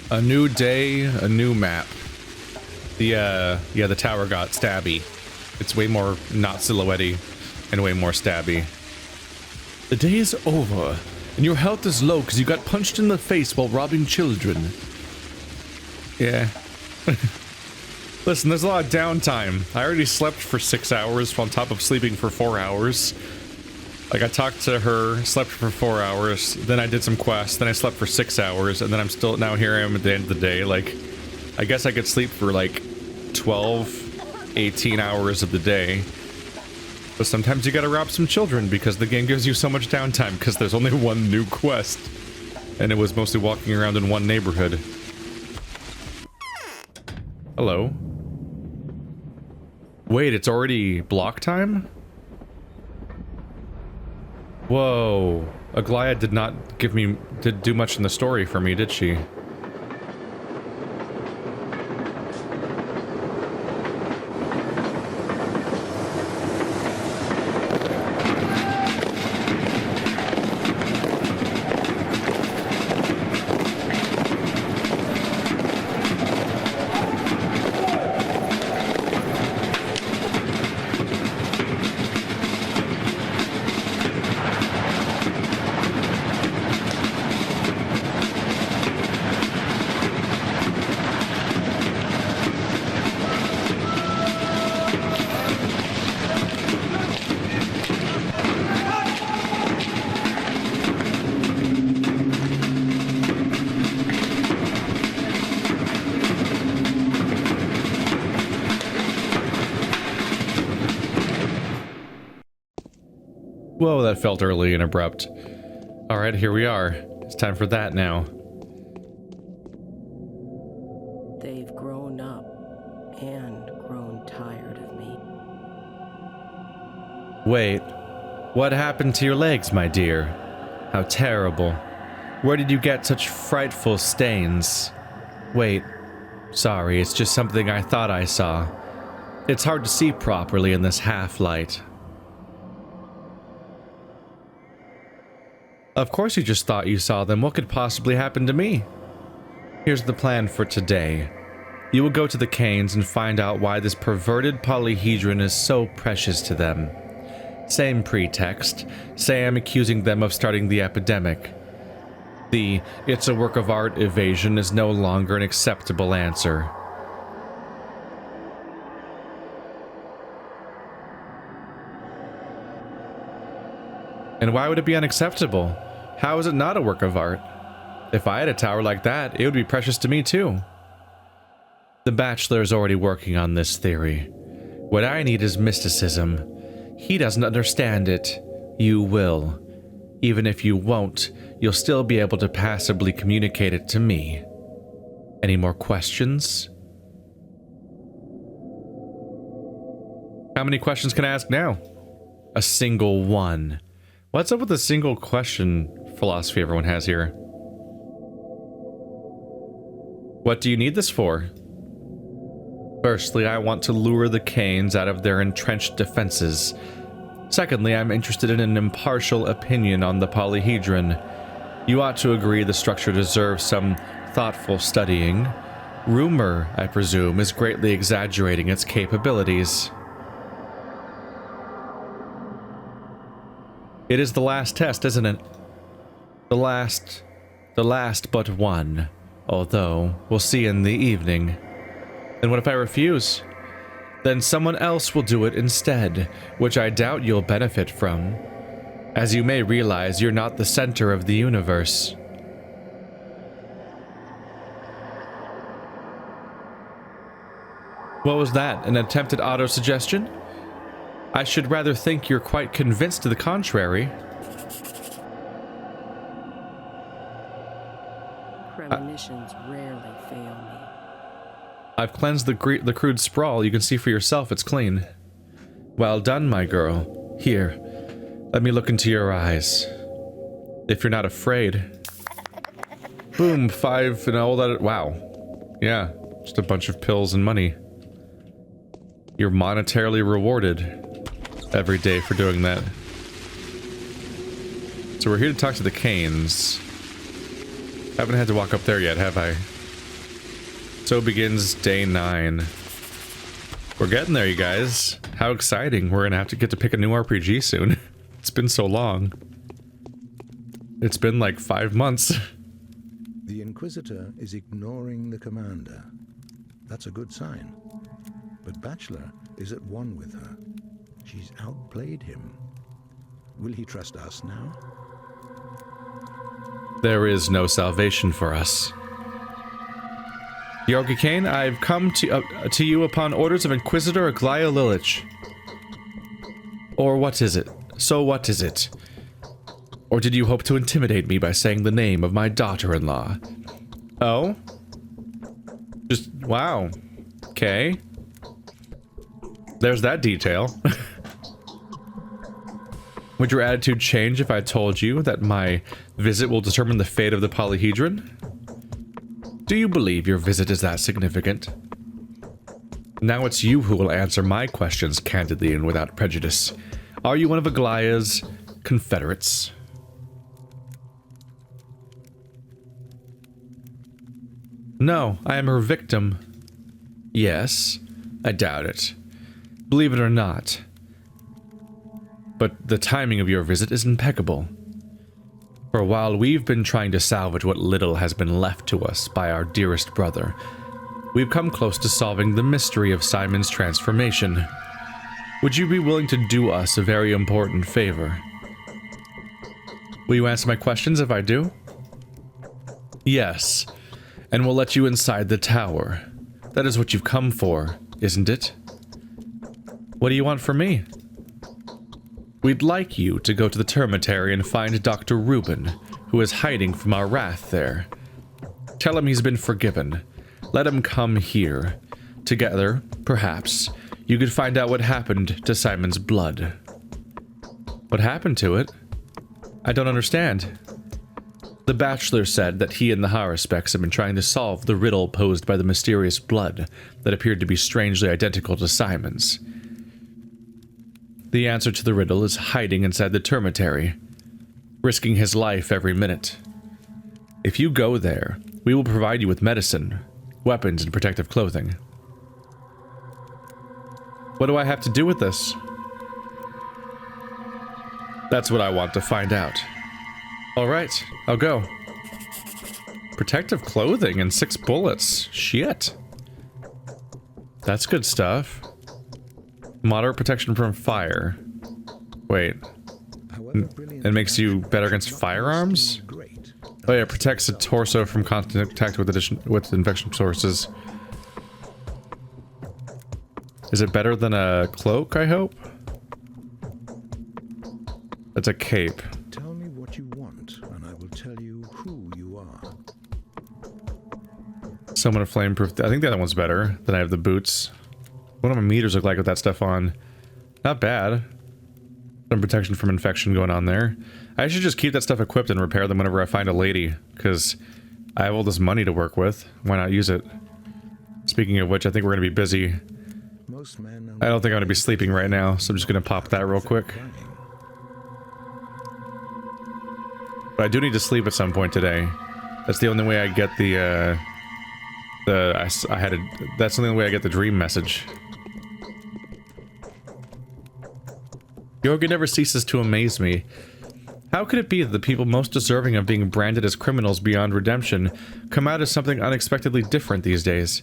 A new day, a new map. The tower got stabby. It's way more not silhouette-y and way more stabby. The day is over, and your health is low because you got punched in the face while robbing children. Yeah. Listen, there's a lot of downtime. I already slept for 6 hours on top of sleeping for 4 hours. Like, I talked to her, slept for 4 hours, then I did some quests, then I slept for 6 hours, and then I'm still, now here I am at the end of the day. Like, I guess I could sleep for like 12, 18 hours of the day. But sometimes you gotta rob some children because the game gives you so much downtime because there's only one new quest. And it was mostly walking around in one neighborhood. Hello. Wait, it's already block time? Whoa. Aglaia did not do much in the story for me, did she? Whoa, that felt early and abrupt. Alright, here we are. It's time for that now. They've grown up and grown tired of me. Wait, what happened to your legs, my dear? How terrible. Where did you get such frightful stains? Wait, sorry, it's just something I thought I saw. It's hard to see properly in this half-light. Of course you just thought you saw them. What could possibly happen to me? Here's the plan for today. You will go to the Canes and find out why this perverted polyhedron is so precious to them. Same pretext. Say I'm accusing them of starting the epidemic. The "it's a work of art" evasion is no longer an acceptable answer. And why would it be unacceptable? How is it not a work of art? If I had a tower like that, it would be precious to me too. The Bachelor is already working on this theory. What I need is mysticism. He doesn't understand it. You will. Even if you won't, you'll still be able to passively communicate it to me. Any more questions? How many questions can I ask now? A single one. What's up with the single question philosophy everyone has here? What do you need this for? Firstly, I want to lure the Canes out of their entrenched defenses. Secondly, I'm interested in an impartial opinion on the polyhedron. You ought to agree the structure deserves some thoughtful studying. Rumor, I presume, is greatly exaggerating its capabilities. It is the last test, isn't it? The last but one. Although, we'll see in the evening. And what if I refuse? Then someone else will do it instead, which I doubt you'll benefit from. As you may realize, you're not the center of the universe. What was that? An attempt at auto-suggestion? I should rather think you're quite convinced to the contrary. Premonitions rarely fail me. I've cleansed the crude sprawl. You can see for yourself it's clean. Well done, my girl. Here, let me look into your eyes. If you're not afraid. Boom, 5 and all that. Wow. Yeah, just a bunch of pills and money. You're monetarily rewarded every day for doing that. So we're here to talk to the Canes. Haven't had to walk up there yet, have I? So begins day 9. We're getting there, you guys. How exciting. We're gonna have to get to pick a new RPG soon. It's been so long. It's been like 5 months. The Inquisitor is ignoring the commander. That's a good sign. But Bachelor is at one with her. She's outplayed him. Will he trust us now? There is no salvation for us. Yorgi Kane, I've come to you upon orders of Inquisitor Aglaya Lilich. Or what is it? So what is it? Or did you hope to intimidate me by saying the name of my daughter-in-law? Oh? Just, wow. Okay. There's that detail. Would your attitude change if I told you that my visit will determine the fate of the polyhedron? Do you believe your visit is that significant? Now it's you who will answer my questions candidly and without prejudice. Are you one of Aglaya's confederates? No, I am her victim. Yes, I doubt it. Believe it or not. But the timing of your visit is impeccable. For a while we've been trying to salvage what little has been left to us by our dearest brother. We've come close to solving the mystery of Simon's transformation. Would you be willing to do us a very important favor? Will you answer my questions if I do? Yes, and we'll let you inside the tower. That is what you've come for, isn't it? What do you want from me? We'd like you to go to the termitary and find Dr. Reuben, who is hiding from our wrath there. Tell him he's been forgiven. Let him come here. Together, perhaps, you could find out what happened to Simon's blood. What happened to it? I don't understand. The Bachelor said that he and the Haruspecs have been trying to solve the riddle posed by the mysterious blood that appeared to be strangely identical to Simon's. The answer to the riddle is hiding inside the termitary, risking his life every minute. If you go there, we will provide you with medicine, weapons, and protective clothing. What do I have to do with this? That's what I want to find out. Alright, I'll go. Protective clothing and 6 bullets. Shit. That's good stuff. Moderate protection from fire. Wait. It makes you better against firearms? Oh yeah, it protects the torso from contact with infection sources. Is it better than a cloak, I hope? That's a cape. Tell me what you want, and I will tell you who you are. Someone a flameproof. I think the other one's better than I have the boots. What do my meters look like with that stuff on? Not bad. Some protection from infection going on there. I should just keep that stuff equipped and repair them whenever I find a lady, because I have all this money to work with. Why not use it? Speaking of which, I think we're going to be busy. I don't think I'm going to be sleeping right now, so I'm just going to pop that real quick. But I do need to sleep at some point today. That's the only way I get that's the only way I get the dream message. Yorga never ceases to amaze me. How could it be that the people most deserving of being branded as criminals beyond redemption come out as something unexpectedly different these days?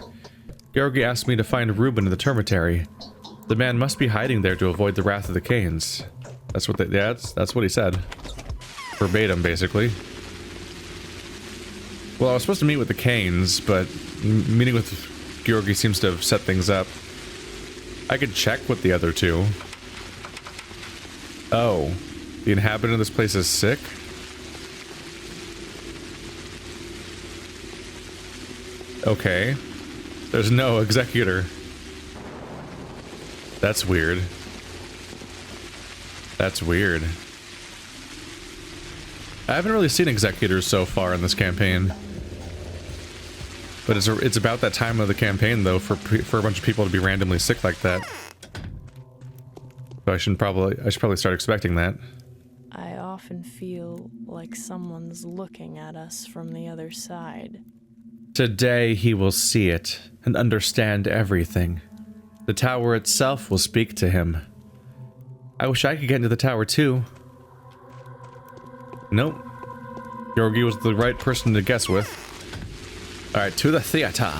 Yorgi asked me to find Reuben in the termitary. The man must be hiding there to avoid the wrath of the Canes. That's what that's what he said. Verbatim, basically. Well, I was supposed to meet with the Canes, but meeting with Georgi seems to have set things up. I could check with the other two. Oh. The inhabitant of this place is sick? Okay. There's no executor. That's weird. That's weird. I haven't really seen executors so far in this campaign. But it's about that time of the campaign, though, for a bunch of people to be randomly sick like that. So I should probably start expecting that. I often feel like someone's looking at us from the other side. Today he will see it and understand everything. The tower itself will speak to him. I wish I could get into the tower too. Nope. Yorgi was the right person to guess with. Alright, to the theater.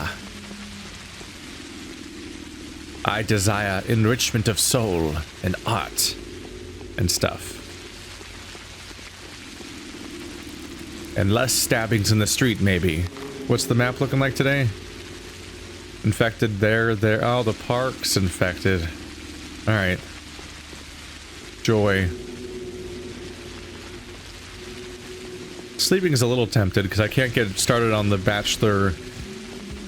I desire enrichment of soul and art and stuff. And less stabbings in the street, maybe. What's the map looking like today? Infected there. Oh, the park's infected. Alright. Joy. Sleeping is a little tempted because I can't get started on the Bachelor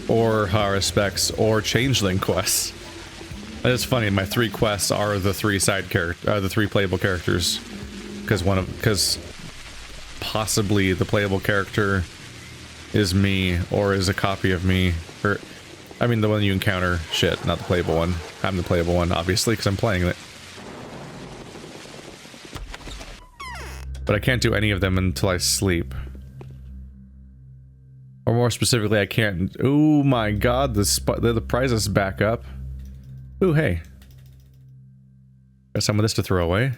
or Haruspecs or Changeling quests. That is funny. My 3 quests are the 3 the 3 playable characters, because possibly the playable character is me or is a copy of me, or I mean the one you encounter. Shit, not the playable one. I'm the playable one, obviously, because I'm playing it. But I can't do any of them until I sleep. Or more specifically, I can't... Oh my god, the prize is back up. Ooh, hey. Got some of this to throw away.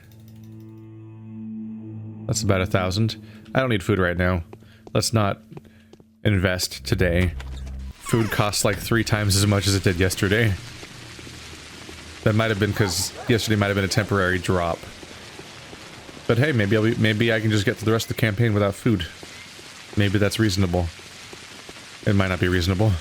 That's about 1,000. I don't need food right now. Let's not invest today. Food costs like 3 times as much as it did yesterday. That might have been because yesterday might have been a temporary drop. But hey, maybe I can just get through the rest of the campaign without food. Maybe that's reasonable. It might not be reasonable.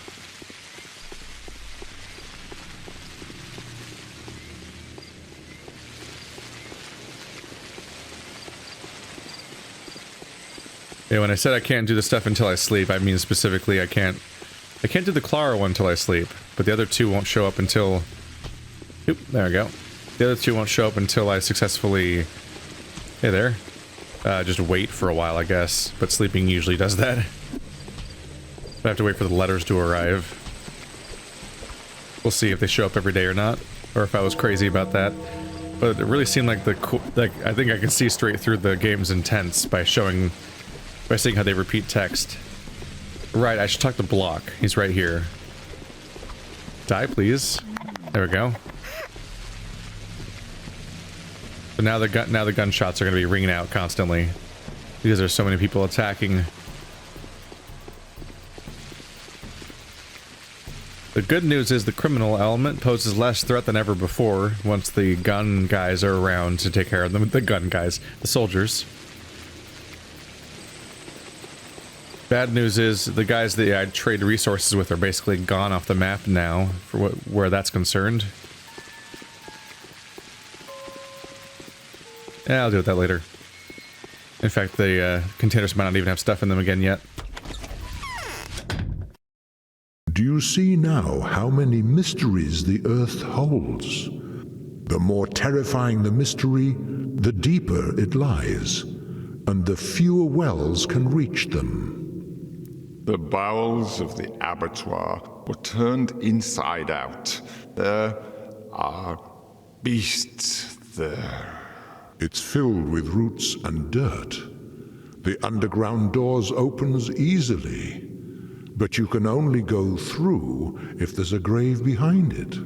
Yeah, when I said I can't do the stuff until I sleep, I mean specifically I can't do the Clara one until I sleep, but the other 2 won't show up until... Oop, there we go. The other 2 won't show up until I successfully... Hey there. Just wait for a while, I guess. But sleeping usually does that. I have to wait for the letters to arrive. We'll see if they show up every day or not, or if I was crazy about that. But it really seemed like I think I can see straight through the game's intents by seeing how they repeat text. Right, I should talk to Block. He's right here. Die, please. There we go. So now the gunshots are going to be ringing out constantly because there's so many people attacking. The good news is the criminal element poses less threat than ever before once the gun guys are around to take care of them. The gun guys, the soldiers. Bad news is the guys that I trade resources with are basically gone off the map now for where that's concerned. Yeah, I'll deal with that later. In fact, the containers might not even have stuff in them again yet. Do you see now how many mysteries the Earth holds? The more terrifying the mystery, the deeper it lies, and the fewer wells can reach them. The bowels of the abattoir were turned inside out. There are beasts there. It's filled with roots and dirt. The underground doors opens easily, but you can only go through if there's a grave behind it.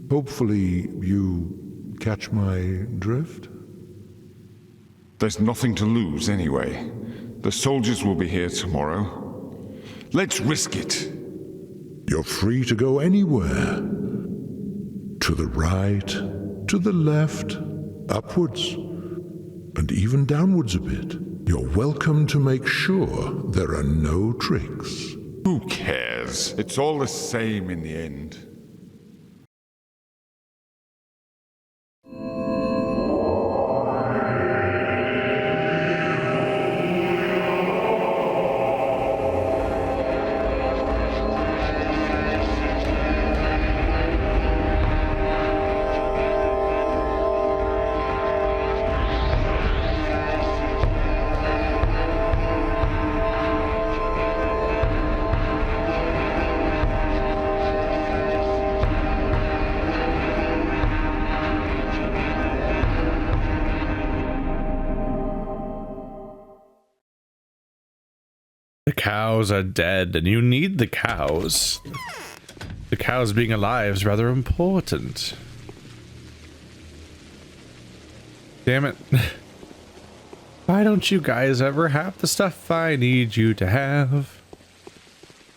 Hopefully you catch my drift? There's nothing to lose anyway. The soldiers will be here tomorrow. Let's risk it. You're free to go anywhere. To the right, to the left, upwards, and even downwards a bit. You're welcome to make sure there are no tricks. Who cares? It's all the same in the end. cows are dead and you need the cows. The cows being alive is rather important. Damn it. Why don't you guys ever have the stuff I need you to have?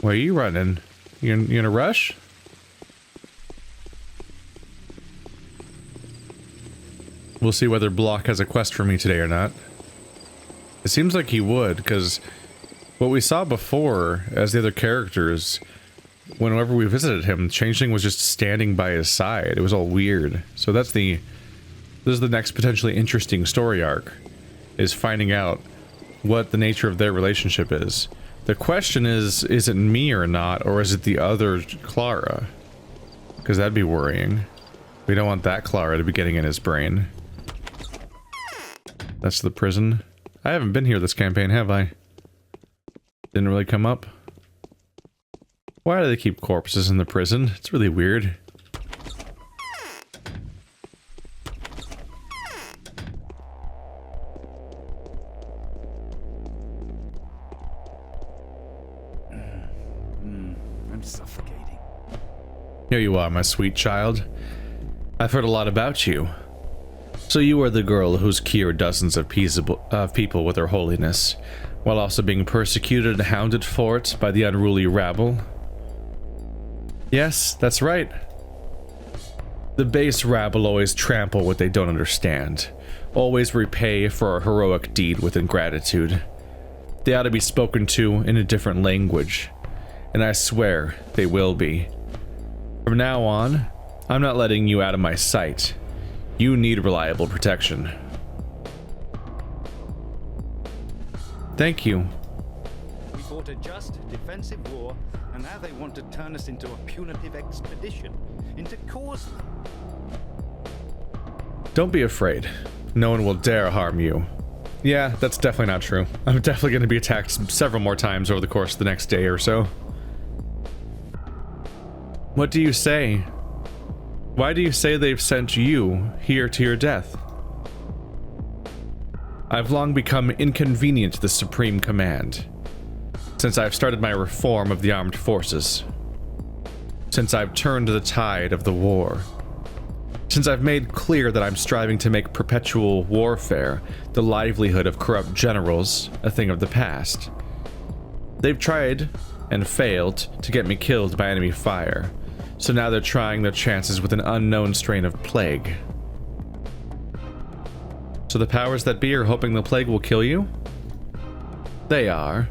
Where are you running? You in a rush? We'll see whether Block has a quest for me today or not. It seems like he would, because what we saw before as the other characters, whenever we visited him, Changeling was just standing by his side. It was all weird. So this is the next potentially interesting story arc, is finding out what the nature of their relationship is. The question is it me or not, or is it the other Clara? Because that'd be worrying. We don't want that Clara to be getting in his brain. That's the prison. I haven't been here this campaign, have I? Didn't really come up. Why do they keep corpses in the prison? It's really weird. I'm suffocating. Here you are, my sweet child. I've heard a lot about you. So you are the girl who's cured dozens of people with her holiness, while also being persecuted and hounded for it by the unruly rabble? Yes, that's right. The base rabble always trample what they don't understand, always repay for a heroic deed with ingratitude. They ought to be spoken to in a different language, and I swear they will be. From now on, I'm not letting you out of my sight. You need reliable protection. Thank you. We fought a just, defensive war, and now they want to turn us into a punitive expedition, into causeless. Don't be afraid. No one will dare harm you. Yeah, that's definitely not true. I'm definitely going to be attacked several more times over the course of the next day or so. What do you say? Why do you say they've sent you here to your death? I've long become inconvenient to the Supreme Command, since I've started my reform of the armed forces, since I've turned the tide of the war, since I've made clear that I'm striving to make perpetual warfare, the livelihood of corrupt generals, a thing of the past. They've tried and failed to get me killed by enemy fire, so now they're trying their chances with an unknown strain of plague. So the powers that be are hoping the plague will kill you? They are.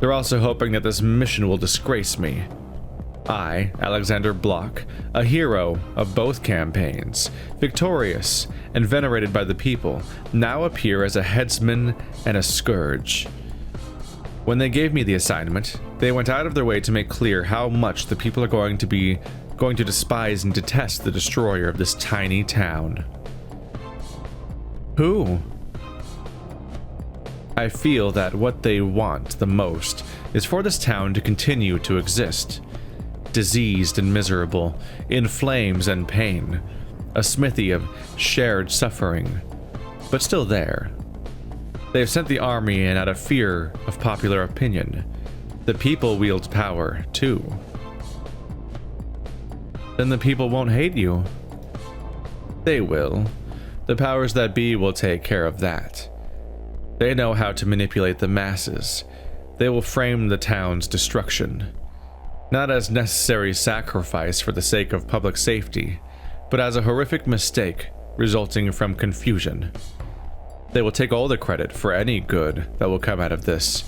They're also hoping that this mission will disgrace me. I, Alexander Block, a hero of both campaigns, victorious and venerated by the people, now appear as a headsman and a scourge. When they gave me the assignment, they went out of their way to make clear how much the people are going to despise and detest the destroyer of this tiny town. Who? I feel that what they want the most is for this town to continue to exist. Diseased and miserable, in flames and pain, a smithy of shared suffering, but still there. They've sent the army in out of fear of popular opinion. The people wield power, too. Then the people won't hate you. They will. The powers that be will take care of that. They know how to manipulate the masses. They will frame the town's destruction, not as necessary sacrifice for the sake of public safety, but as a horrific mistake resulting from confusion. They will take all the credit for any good that will come out of this,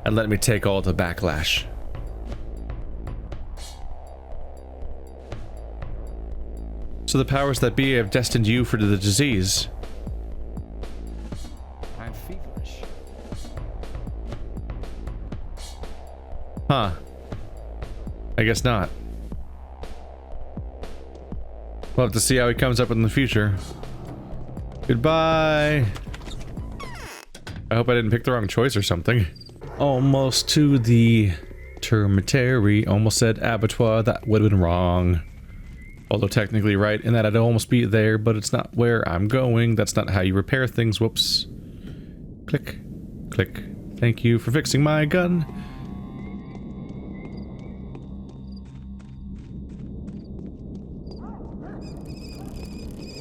and let me take all the backlash. So the powers that be have destined you for the disease. I'm feverish. Huh. I guess not. We'll have to see how he comes up in the future. Goodbye. I hope I didn't pick the wrong choice or something. Almost to the termitary. Almost said abattoir. That would have been wrong. Although technically right in that I'd almost be there, but it's not where I'm going. That's not how you repair things. Whoops. Click, click, Thank you for fixing my gun.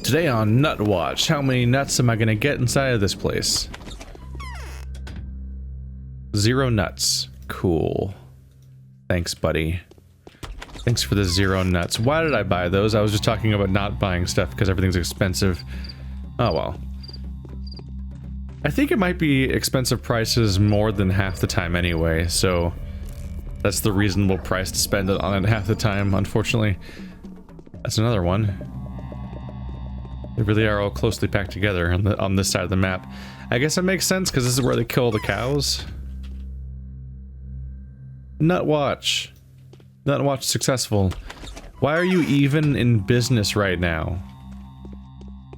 Today on Nut Watch, how many nuts am I gonna get inside of this place? 0 nuts. Cool. Thanks, buddy. Thanks for the 0 nuts. Why did I buy those? I was just talking about not buying stuff because everything's expensive. Oh well. I think it might be expensive prices more than half the time anyway, so that's the reasonable price to spend it on it half the time, unfortunately. That's another one. They really are all closely packed together on this side of the map. I guess it makes sense because this is where they kill the cows. Nut Watch. Nut Watch successful. Why are you even in business right now?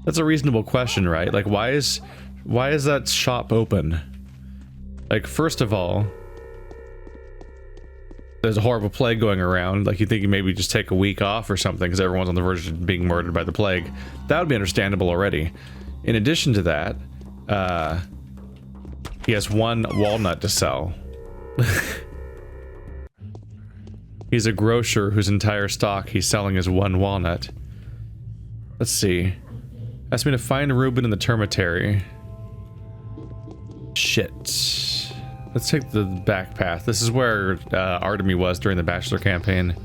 That's a reasonable question, right? Like, why is that shop open? Like, first of all, there's a horrible plague going around. Like, you think you maybe just take a week off or something because everyone's on the verge of being murdered by the plague. That would be understandable already. In addition to that, he has 1 walnut to sell. He's a grocer whose entire stock he's selling is 1 walnut. Let's see. Asked me to find Reuben in the termitary. Shit. Let's take the back path. This is where Artemy was during the Bachelor campaign.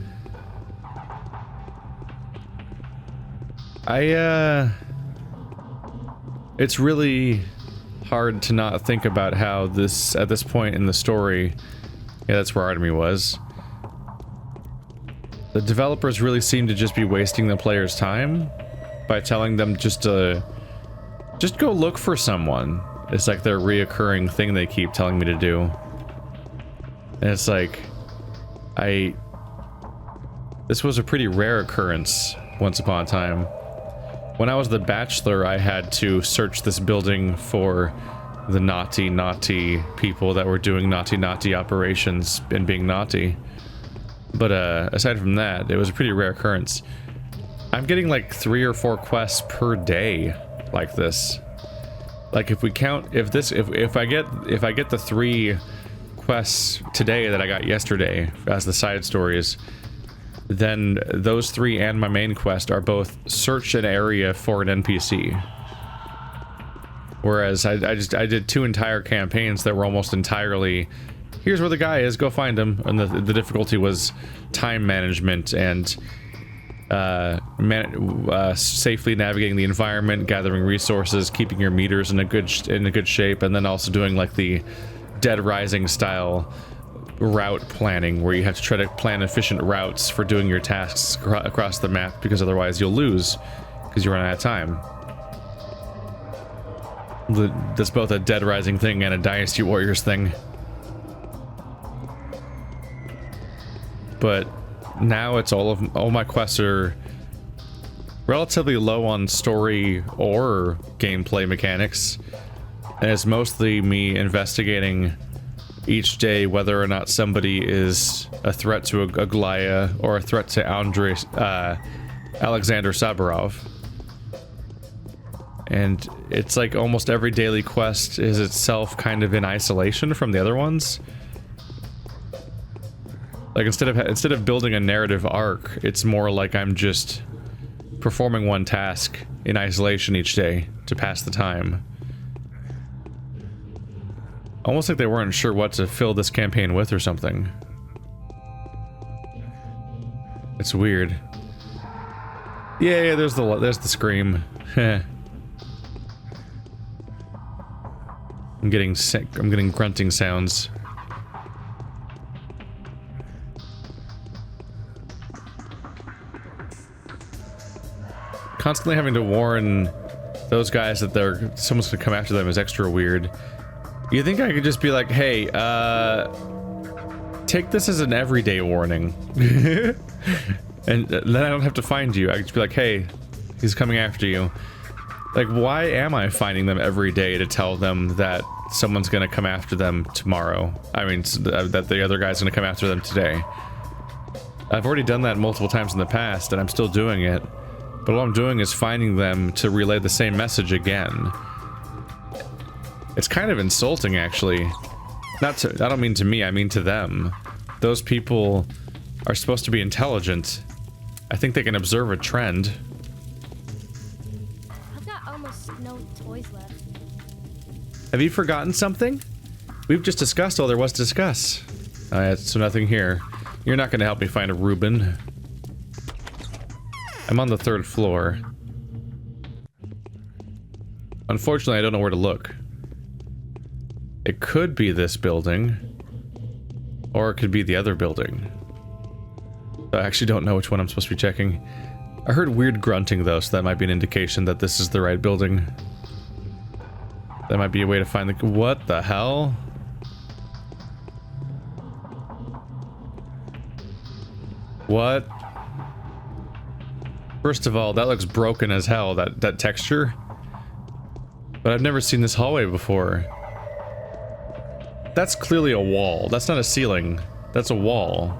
It's really hard to not think about how at this point in the story, yeah, that's where Artemy was. The developers really seem to just be wasting the player's time by telling them just go look for someone. It's like their reoccurring thing they keep telling me to do. And it's like, this was a pretty rare occurrence once upon a time. When I was the Bachelor, I had to search this building for the naughty people that were doing naughty operations and being naughty. But aside from that, it was a pretty rare occurrence. I'm getting like 3 or 4 quests per day like this. Like if we count, if I get the 3 quests today that I got yesterday as the side stories, then those 3 and my main quest are both search an area for an NPC. Whereas I did 2 entire campaigns that were almost entirely, here's where the guy is, go find him, and the difficulty was time management and safely navigating the environment, gathering resources, keeping your meters in a good shape, and then also doing like the Dead Rising style route planning where you have to try to plan efficient routes for doing your tasks across the map, because otherwise you'll lose because you run out of time. That's both a Dead Rising thing and a Dynasty Warriors thing. But now it's all my quests are relatively low on story or gameplay mechanics, and it's mostly me investigating each day whether or not somebody is a threat to Aglaya or a threat to Alexander Saburov. And it's like almost every daily quest is itself kind of in isolation from the other ones. Like instead of building a narrative arc, it's more like I'm just performing one task in isolation each day to pass the time. Almost like they weren't sure what to fill this campaign with or something. It's weird. Yeah, there's the scream. I'm getting sick. I'm getting grunting sounds. Constantly having to warn those guys that someone's gonna come after them is extra weird. You think I could just be like, hey, take this as an everyday warning. And then I don't have to find you. I could just be like, hey, he's coming after you. Like, why am I finding them every day to tell them that someone's gonna come after them tomorrow? I mean, that the other guy's gonna come after them today. I've already done that multiple times in the past, and I'm still doing it. But all I'm doing is finding them to relay the same message again. It's kind of insulting, actually. Not to, I don't mean to me, I mean to them. Those people are supposed to be intelligent. I think they can observe a trend. I've got almost no toys left. Have you forgotten something? We've just discussed all there was to discuss. So nothing here. You're not going to help me find a Reuben. I'm on the 3rd floor. Unfortunately, I don't know where to look. It could be this building. Or it could be the other building. I actually don't know which one I'm supposed to be checking. I heard weird grunting though, so that might be an indication that this is the right building. That might be a way to find the... What the hell? What? First of all, that looks broken as hell, that texture. But I've never seen this hallway before. That's clearly a wall. That's not a ceiling. That's a wall.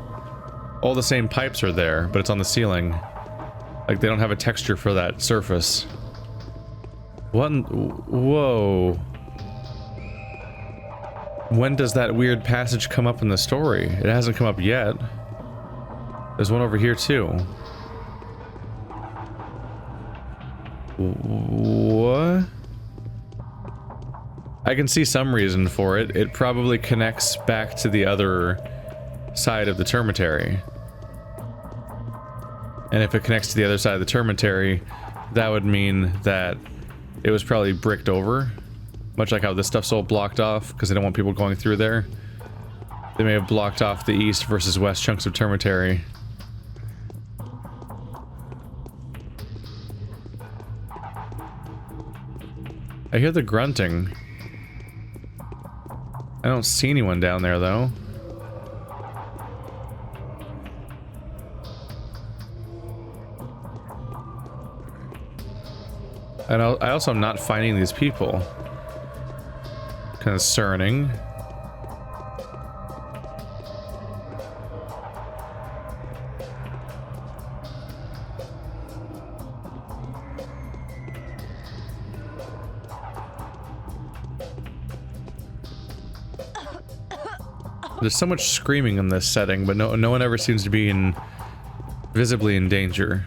All the same pipes are there, but it's on the ceiling. Like, they don't have a texture for that surface. What in... Whoa. When does that weird passage come up in the story? It hasn't come up yet. There's one over here, too. What? I can see some reason for it. It probably connects back to the other side of the termitary. And if it connects to the other side of the termitary, that would mean that it was probably bricked over. Much like how this stuff's all blocked off, because they don't want people going through there. They may have blocked off the east versus west chunks of termitary. I hear the grunting. I don't see anyone down there, though. And I also am not finding these people. Concerning. There's so much screaming in this setting, but no one ever seems to be visibly in danger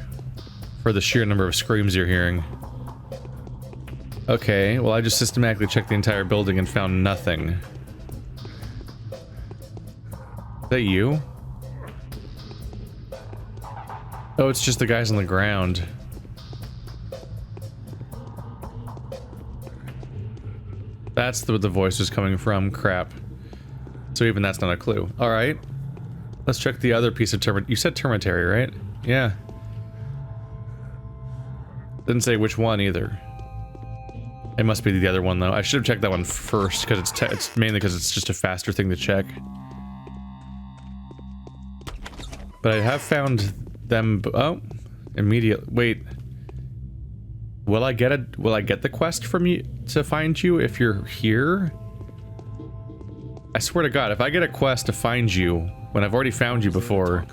for the sheer number of screams you're hearing. Okay, well I just systematically checked the entire building and found nothing. Is that you? Oh, it's just the guys on the ground. That's where the voice was coming from. Crap. So even that's not a clue. Alright. Let's check the other piece of termitary. You said termitary, right? Yeah. Didn't say which one either. It must be the other one though. I should have checked that one first because it's mainly because it's just a faster thing to check. But I have found them. Oh, immediate. Wait. Will I get the quest from you to find you if you're here? I swear to God, if I get a quest to find you when I've already found you before,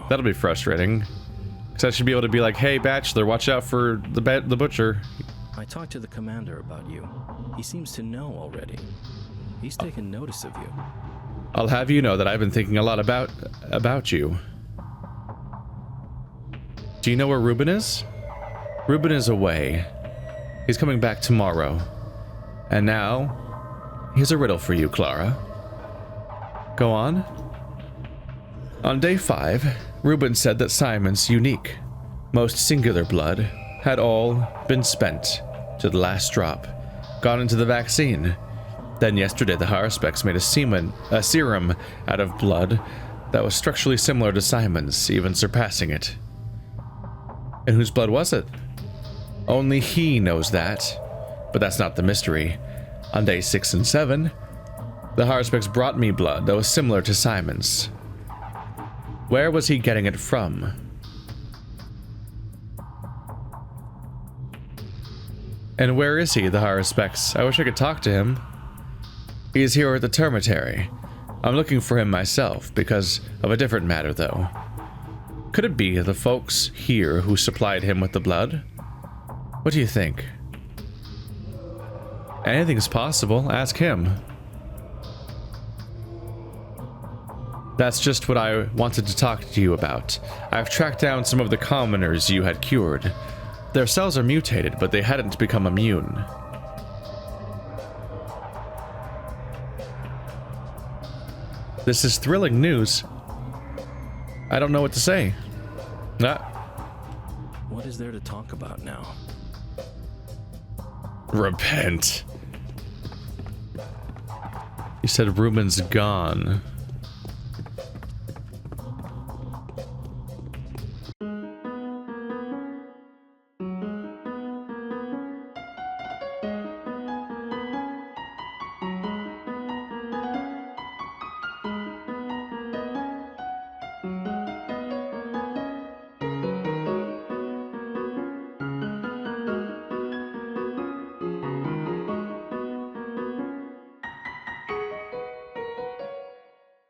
that'll be frustrating. Because I should be able to be like, hey, Bachelor, watch out for the butcher. I talked to the commander about you. He seems to know already. He's taken notice of you. I'll have you know that I've been thinking a lot about you. Do you know where Reuben is? Reuben is away. He's coming back tomorrow. And now, here's a riddle for you, Clara. Go on. On day 5, Reuben said that Simon's unique, most singular blood had all been spent to the last drop, gone into the vaccine. Then yesterday the Haruspecs made a serum out of blood that was structurally similar to Simon's, even surpassing it. And whose blood was it? Only he knows that, but that's not the mystery. On day 6 and 7, the Haruspecs brought me blood that was similar to Simon's. Where was he getting it from? And where is he, the Haruspecs? I wish I could talk to him. He is here at the termitary. I'm looking for him myself, because of a different matter, though. Could it be the folks here who supplied him with the blood? What do you think? Anything's possible. Ask him. That's just what I wanted to talk to you about. I've tracked down some of the commoners you had cured. Their cells are mutated, but they hadn't become immune. This is thrilling news. I don't know what to say. What is there to talk about now? Repent. You said Ruben's gone.